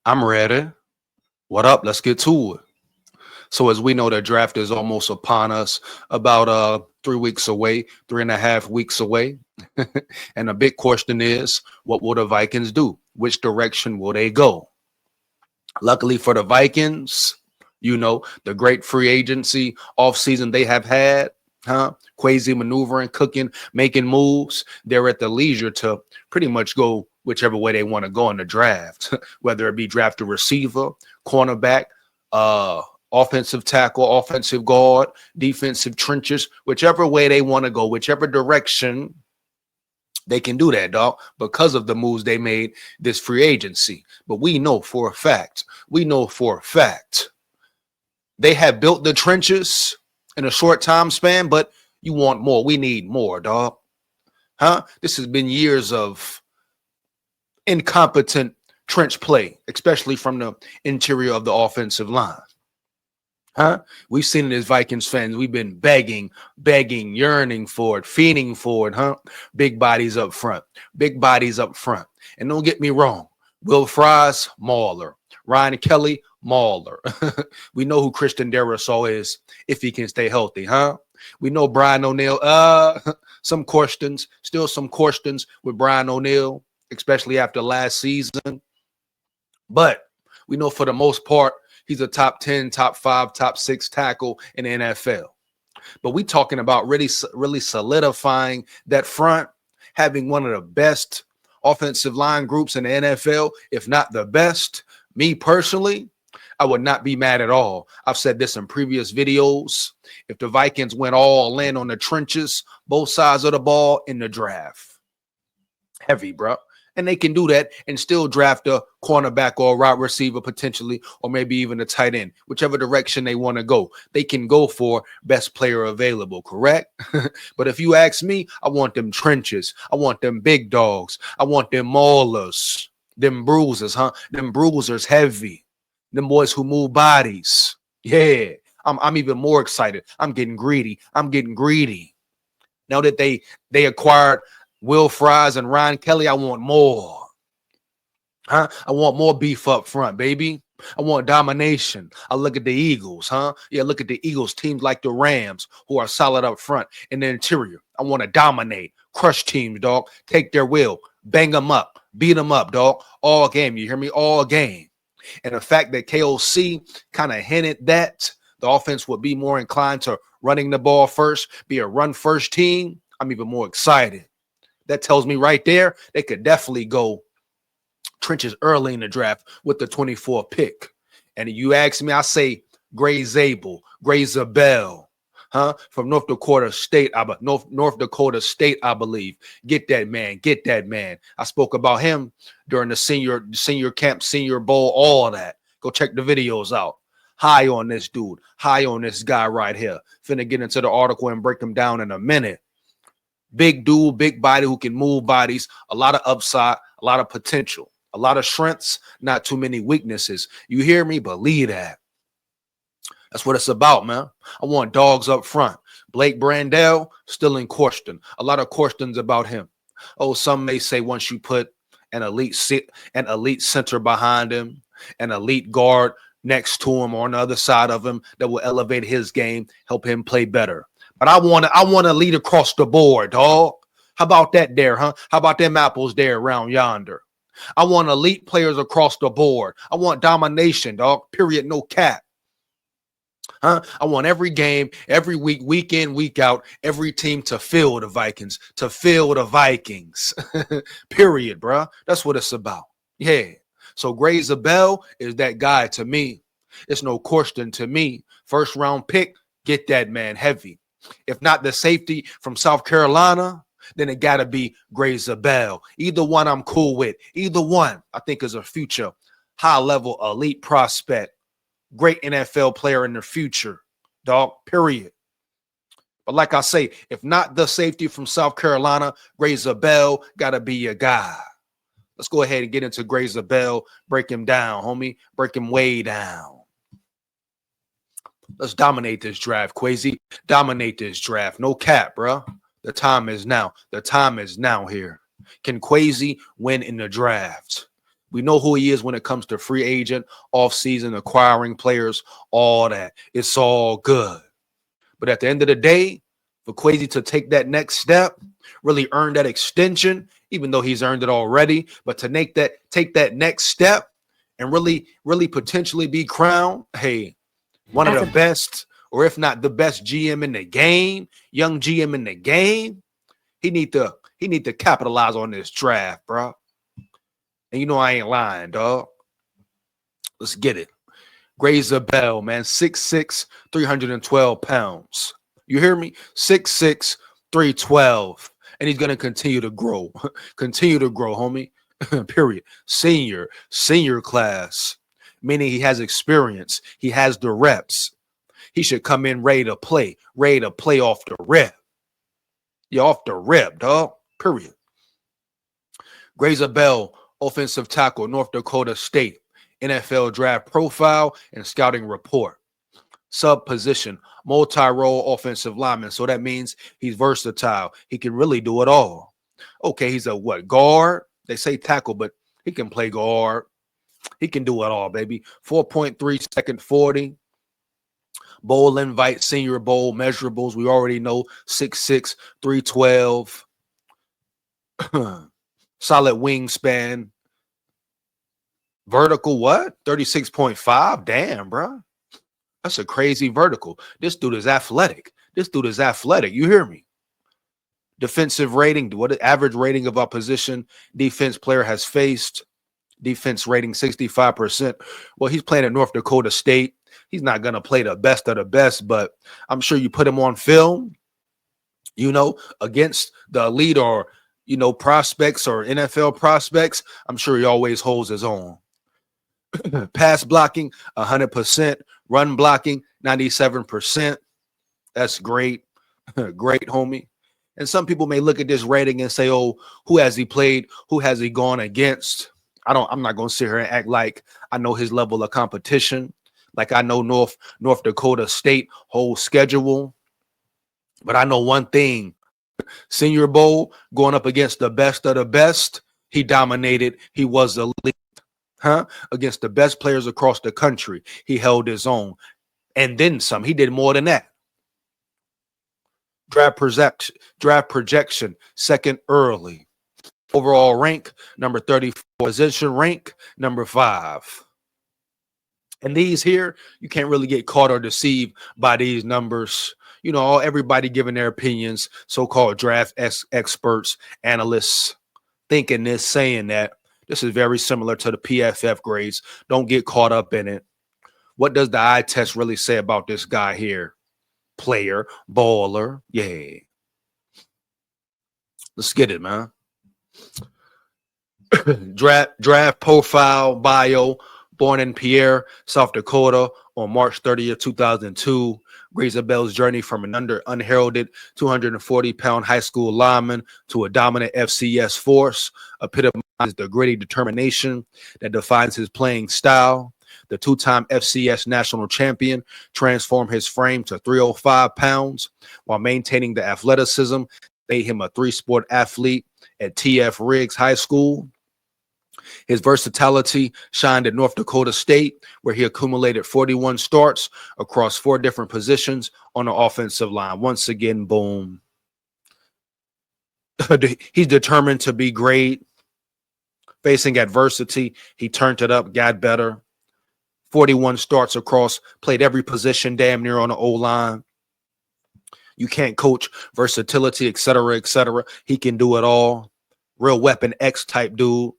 I'm ready. What up? Let's get to it. So as we know, the draft is almost upon us, about 3 weeks away, 3.5 weeks away. And the big question is, what will the Vikings do? Which direction will they go? Luckily for the Vikings, the great free agency offseason they have had, crazy maneuvering, cooking, making moves. They're at the leisure to pretty much go whichever way they want to go in the draft, whether it be draft a receiver, cornerback, uh, offensive tackle, offensive guard, defensive trenches, whichever way they want to go, whichever direction they can do that, dog, because of the moves they made this free agency. But we know for a fact, they have built the trenches in a short time span, but you want more. We need more, dog. This has been years of incompetent trench play, especially from the interior of the offensive line. We've seen it as Vikings fans. We've been begging, yearning for it, fiending for it, Big bodies up front. And don't get me wrong, Will Fries, MAULER. Ryan Kelly, MAULER. We know who Christian Darrisaw is if he can stay healthy, We know Brian O'Neill. Some questions with Brian O'Neill, especially after last season. But we know for the most part, he's a top 10, top 5, top 6 tackle in the NFL. But we talking about really solidifying that front, having one of the best offensive line groups in the NFL, if not the best. Me personally, I would not be mad at all. I've said this in previous videos. If the Vikings went all in on the trenches, both sides of the ball in the draft. Heavy, bro. And they can do that and still draft a cornerback or a wide receiver potentially, or maybe even a tight end, whichever direction they want to go. They can go for best player available, correct? But if you ask me, I want them trenches. I want them big dogs. I want them maulers, them bruisers, Them bruisers heavy. Them boys who move bodies. Yeah, I'm even more excited. I'm getting greedy. Now that they acquired Will Fries and Ryan Kelly, I want more. I want more beef up front, baby. I want domination. I look at the Eagles, Yeah, look at the Eagles, teams like the Rams who are solid up front in the interior. I want to dominate, crush teams, dog. Take their will, bang them up, beat them up, dog. All game, you hear me? All game. And the fact that KOC kind of hinted that the offense would be more inclined to running the ball first, be a run-first team, I'm even more excited. That tells me right there they could definitely go trenches early in the draft with the 24th pick. And you ask me, I say Zabel, Zabel, from North Dakota State, North Dakota State, I believe. Get that man. I spoke about him during the senior camp, senior bowl, all of that. Go check the videos out. High on this dude, high on this guy right here. Finna get into the article and break him down in a minute. Big dude, big body who can move bodies, a lot of upside, a lot of potential, a lot of strengths, not too many weaknesses. You hear me? Believe that. That's what it's about, man. I want dogs up front. Blake Brandell, still in question. A lot of questions about him. Oh, some may say once you put an elite center behind him, an elite guard next to him or on the other side of him that will elevate his game, help him play better. But I want to lead across the board, dog. How about that there, How about them apples there around yonder? I want elite players across the board. I want domination, dog. Period. No cap. I want every game, every week, week in, week out, every team to feel the Vikings, Period, bro. That's what it's about. Yeah. So Zabel is that guy to me. It's no question to me. First round pick, get that man heavy. If not the safety from South Carolina, then it got to be Zabel. Either one I'm cool with. Either one I think is a future high-level elite prospect. Great NFL player in the future, dog, period. But like I say, if not the safety from South Carolina, Zabel got to be your guy. Let's go ahead and get into Zabel. Break him down, homie. Break him way down. Let's dominate this draft, Quasi. Dominate this draft. No cap, bro. The time is now. The time is now here. Can Quasi win in the draft? We know who he is when it comes to free agent, off-season, acquiring players, all that. It's all good. But at the end of the day, for Kwesi to take that next step, really earn that extension, even though he's earned it already, but to take that next step and really potentially be crowned, hey, one of the best, or if not the best GM in the game, young GM in the game, he need to capitalize on this draft, bro. And you know I ain't lying, dog. Let's get it. Zabel, man, 6'6", 312 pounds. You hear me? 6'6", 312. And he's going to continue to grow. Continue to grow, homie. Period. Senior class. Meaning he has experience. He has the reps. He should come in ready to play off the rip. Yeah, off the rip, dog. Period. Zabel, offensive tackle, North Dakota State. NFL draft profile and scouting report. Sub position, multi-role offensive lineman. So that means he's versatile. He can really do it all. Okay, he's a what? Guard? They say tackle, but he can play guard. He can do it all, baby. 4.3 second 40. Bowl invite, Senior Bowl measurables. We already know 6'6", 312. Solid wingspan. Vertical what? 36.5? Damn, bro. That's a crazy vertical. This dude is athletic. You hear me? Defensive rating. What average rating of opposition defense player has faced? Defense rating 65%. Well, he's playing at North Dakota State. He's not going to play the best of the best, but I'm sure you put him on film, against the elite or, prospects or NFL prospects. I'm sure he always holds his own. Pass blocking, 100%. Run blocking, 97%. That's great. Great, homie. And some people may look at this rating and say, oh, who has he played? Who has he gone against? I'm not going to sit here and act like I know his level of competition. Like I know North Dakota State whole schedule. But I know one thing. Senior Bowl, going up against the best of the best. He dominated. He was elite. Against the best players across the country. He held his own. And then some. He did more than that. Draft projection, second early. Overall rank, number 34. Position rank, number 5. And these here, you can't really get caught or deceived by these numbers. Everybody giving their opinions, so-called draft experts, analysts, thinking this, saying that. This is very similar to the PFF grades. Don't get caught up in it. What does the eye test really say about this guy here? Player, baller, yeah. Let's get it, man. Draft profile, bio. Born in Pierre, South Dakota on March 30th, 2002. Zabel's journey from an unheralded 240-pound high school lineman to a dominant FCS force epitomizes the gritty determination that defines his playing style. The two-time FCS national champion transformed his frame to 305 pounds while maintaining the athleticism that made him a three-sport athlete at T.F. Riggs High School. His versatility shined at North Dakota State, where he accumulated 41 starts across 4 different positions on the offensive line. Once again, boom. He's determined to be great. Facing adversity, he turned it up, got better. 41 starts across, played every position damn near on the O-line. You can't coach versatility, et cetera, et cetera. He can do it all. Real Weapon X type dude.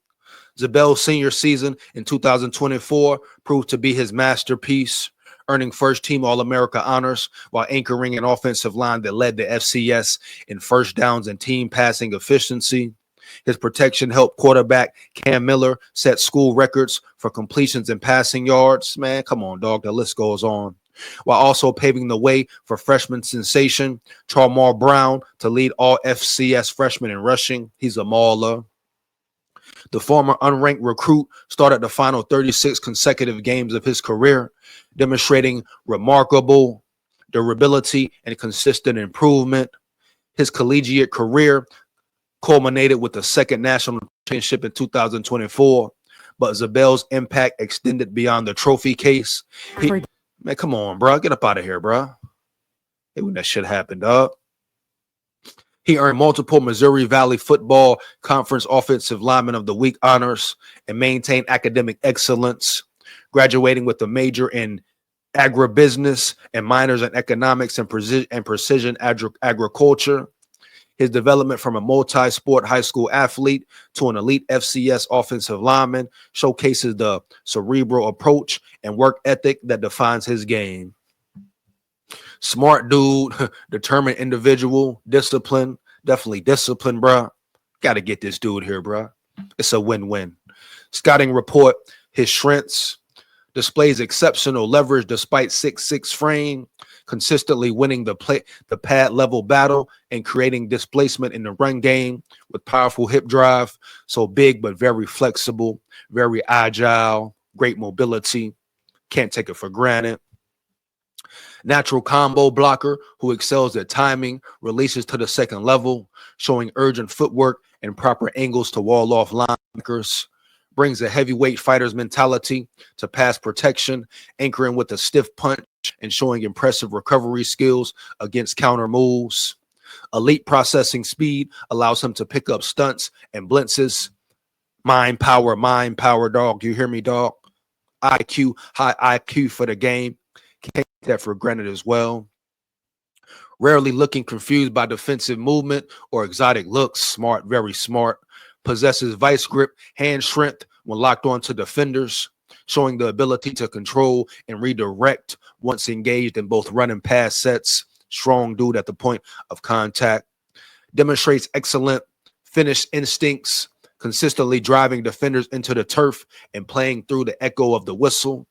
Zabel's senior season in 2024 proved to be his masterpiece, earning first-team All-America honors while anchoring an offensive line that led the FCS in first downs and team passing efficiency. His protection helped quarterback Cam Miller set school records for completions and passing yards. Man, come on, dog. The list goes on. While also paving the way for freshman sensation Charmar Brown to lead all FCS freshmen in rushing. He's a mauler. The former unranked recruit started the final 36 consecutive games of his career, demonstrating remarkable durability and consistent improvement. His collegiate career culminated with the second national championship in 2024, but Zabel's impact extended beyond the trophy case. Man, come on, bro. Get up out of here, bro. Hey, when that shit happened, dog. He earned multiple Missouri Valley Football Conference Offensive Lineman of the Week honors and maintained academic excellence, graduating with a major in agribusiness and minors in economics and precision agriculture. His development from a multi-sport high school athlete to an elite FCS offensive lineman showcases the cerebral approach and work ethic that defines his game. Smart dude, determined individual, discipline, definitely discipline, bro. Got to get this dude here, bro. It's a win-win. Scouting report, his strengths, displays exceptional leverage despite 6'6" frame, consistently winning the pad level battle and creating displacement in the run game with powerful hip drive. So big, but very flexible, very agile, great mobility. Can't take it for granted. Natural combo blocker who excels at timing, releases to the second level, showing urgent footwork and proper angles to wall off linebackers. Brings a heavyweight fighter's mentality to pass protection, anchoring with a stiff punch and showing impressive recovery skills against counter moves. Elite processing speed allows him to pick up stunts and blitzes. Mind power, dog. You hear me, dog? IQ, high IQ for the game. Can't take that for granted as well. Rarely looking confused by defensive movement or exotic looks. Smart, very smart. Possesses vice grip, hand strength when locked onto defenders, showing the ability to control and redirect once engaged in both run and pass sets. Strong dude at the point of contact. Demonstrates excellent finish instincts, consistently driving defenders into the turf and playing through the echo of the whistle.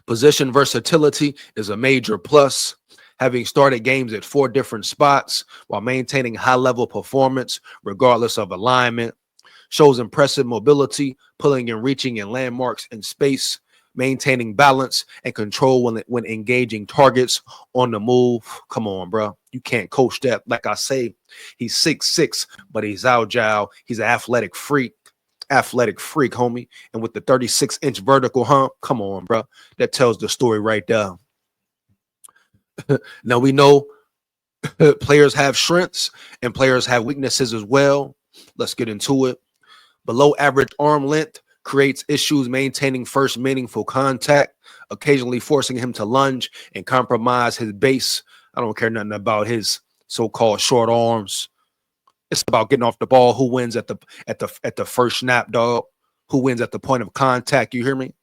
Position versatility is a major plus, having started games at 4 different spots while maintaining high-level performance regardless of alignment. Shows impressive mobility, pulling and reaching in landmarks in space, maintaining balance and control when engaging targets on the move. Come on, bro. You can't coach that. Like I say, he's 6'6", but he's agile. He's an athletic freak, homie. And with the 36-inch vertical hump, come on, bro. That tells the story right there. Now we know players have strengths and players have weaknesses as well. Let's get into it. Below average arm length creates issues maintaining first meaningful contact, occasionally forcing him to lunge and compromise his base. I don't care nothing about his so-called short arms. It's about getting off the ball. Who wins at the first snap, dog? Who wins at the point of contact? You hear me?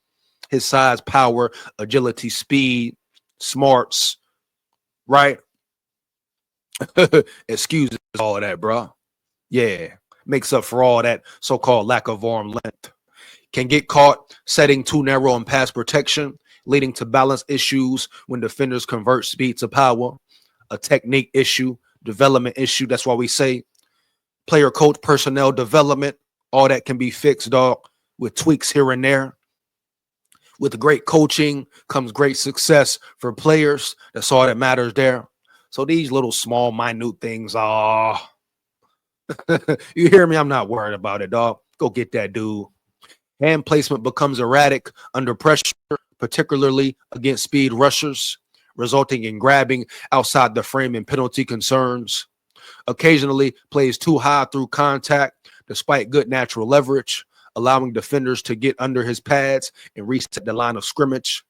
His size, power, agility, speed, smarts, right? Excuses all of that, bro. Yeah, makes up for all that so-called lack of arm length. Can get caught setting too narrow in pass protection, leading to balance issues when defenders convert speed to power. A technique issue, development issue. That's why we say player, coach, personnel development. All that can be fixed, dog, with tweaks here and there. With great coaching comes great success for players. That's all that matters there. So these little small, minute things are. You hear me? I'm not worried about it, dog. Go get that dude. Hand placement becomes erratic under pressure, particularly against speed rushers, resulting in grabbing outside the frame and penalty concerns. Occasionally plays too high through contact, despite good natural leverage, allowing defenders to get under his pads and reset the line of scrimmage.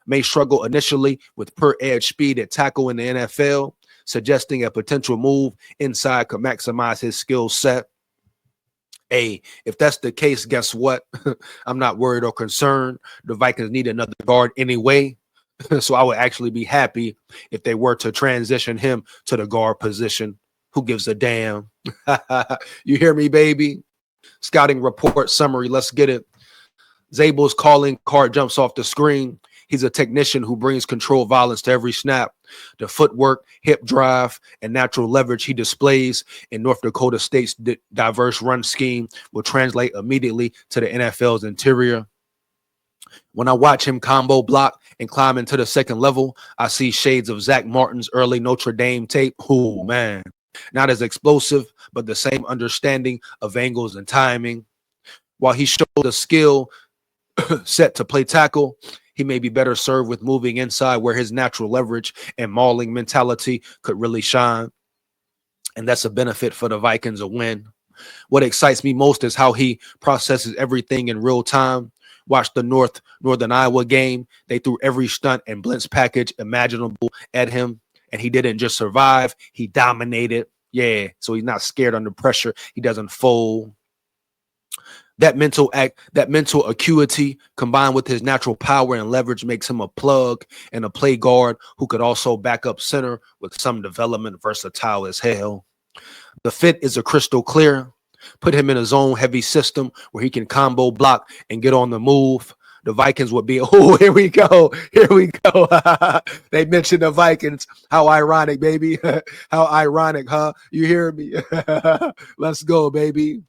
May struggle initially with per edge speed at tackle in the NFL, suggesting a potential move inside could maximize his skill set. Hey, if that's the case, guess what? I'm not worried or concerned. The Vikings need another guard anyway. So I would actually be happy if they were to transition him to the guard position. Who gives a damn? You hear me, baby? Scouting report summary. Let's get it. Zabel's calling card jumps off the screen. He's a technician who brings control violence to every snap. The footwork, hip drive, and natural leverage he displays in North Dakota State's diverse run scheme will translate immediately to the NFL's interior. When I watch him combo block and climb into the second level, I see shades of Zach Martin's early Notre Dame tape. Oh, man. Not as explosive, but the same understanding of angles and timing. While he showed the skill set to play tackle, he may be better served with moving inside where his natural leverage and mauling mentality could really shine. And that's a benefit for the Vikings a win. What excites me most is how he processes everything in real time. Watch the Northern Iowa game. They threw every stunt and blitz package imaginable at him, and he didn't just survive, he dominated. Yeah, so he's not scared under pressure. He doesn't fold. That mental acuity combined with his natural power and leverage makes him a plug and a play guard who could also back up center with some development, versatile as hell. The fit is a crystal clear. Put him in a zone heavy system where he can combo block and get on the move. The Vikings would be, oh, here we go. Here we go. They mentioned the Vikings. How ironic, baby. How ironic, huh? You hear me? Let's go, baby.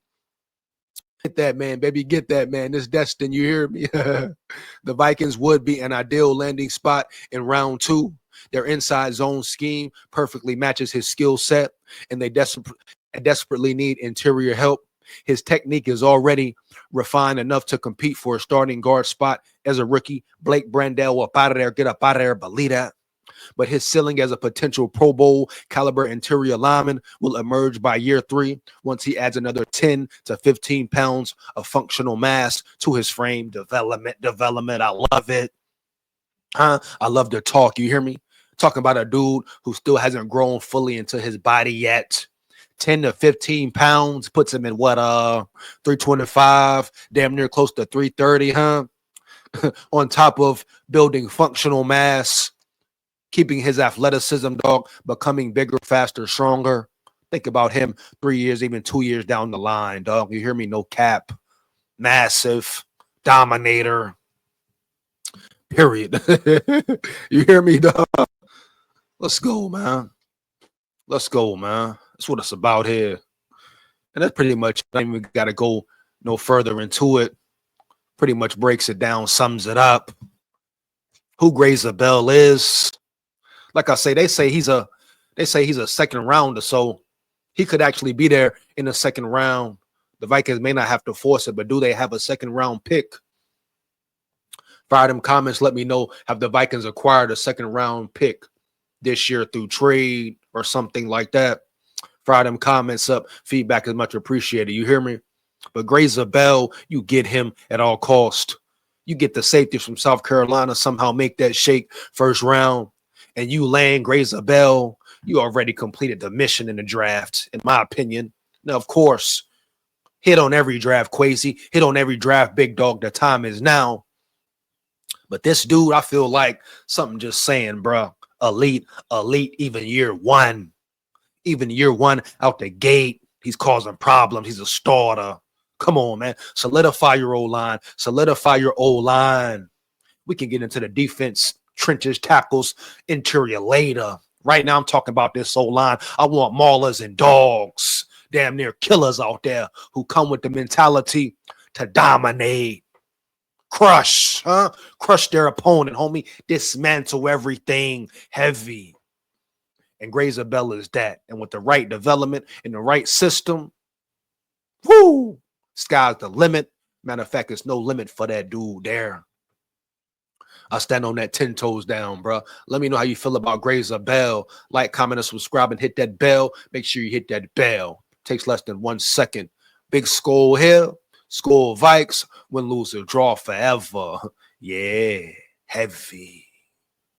Get that, man, baby. Get that, man. It's destined. You hear me? The Vikings would be an ideal landing spot in round 2. Their inside zone scheme perfectly matches his skill set, and they desperately need interior help. His technique is already refined enough to compete for a starting guard spot as a rookie. Blake Brandel, up out of there, get up out of there, believe that. But his ceiling as a potential Pro Bowl caliber interior lineman will emerge by year 3 once he adds another 10 to 15 pounds of functional mass to his frame. Development. I love it. I love the talk. You hear me? Talking about a dude who still hasn't grown fully into his body yet. 10 to 15 pounds puts him in what, 325, damn near close to 330, huh? On top of building functional mass, keeping his athleticism, dog, becoming bigger, faster, stronger. Think about him 3 years, even 2 years down the line, dog. You hear me? No cap. Massive, dominator, period. You hear me, dog? Let's go, man. Let's go, man. That's what it's about here. And that's pretty much, I don't even got to go no further into it. Pretty much breaks it down, sums it up. Who Zabel is. Like I say, they say he's a second rounder, so he could actually be there in the second round. The Vikings may not have to force it, but do they have a second round pick? Fire them comments. Let me know. Have the Vikings acquired a second round pick this year through trade or something like that? Fire them comments up. Feedback is much appreciated. You hear me? But Zabel, you get him at all cost. You get the safety from South Carolina, somehow make that shake first round, and you land Zabel, you already completed the mission in the draft, in my opinion. Now, of course, hit on every draft, Quasi. Hit on every draft, big dog. The time is now. But this dude, I feel like something just saying, bro, elite, even year 1. Even year 1 out the gate, he's causing problems. He's a starter. Come on, man. Solidify your O-line. Solidify your O-line. We can get into the defense, trenches, tackles, interior later. Right now, I'm talking about this O-line. I want maulers and dogs, damn near killers out there who come with the mentality to dominate, crush, huh? Crush their opponent, homie. Dismantle everything heavy. And Zabel is that. And with the right development and the right system, whoo, sky's the limit. Matter of fact, there's no limit for that dude there. I stand on that 10 toes down, bro. Let me know how you feel about Zabel. Like, comment, and subscribe, and hit that bell. Make sure you hit that bell. Takes less than 1 second. Big SKOL here. SKOL Vikes. Win, lose, or draw forever. Yeah, heavy.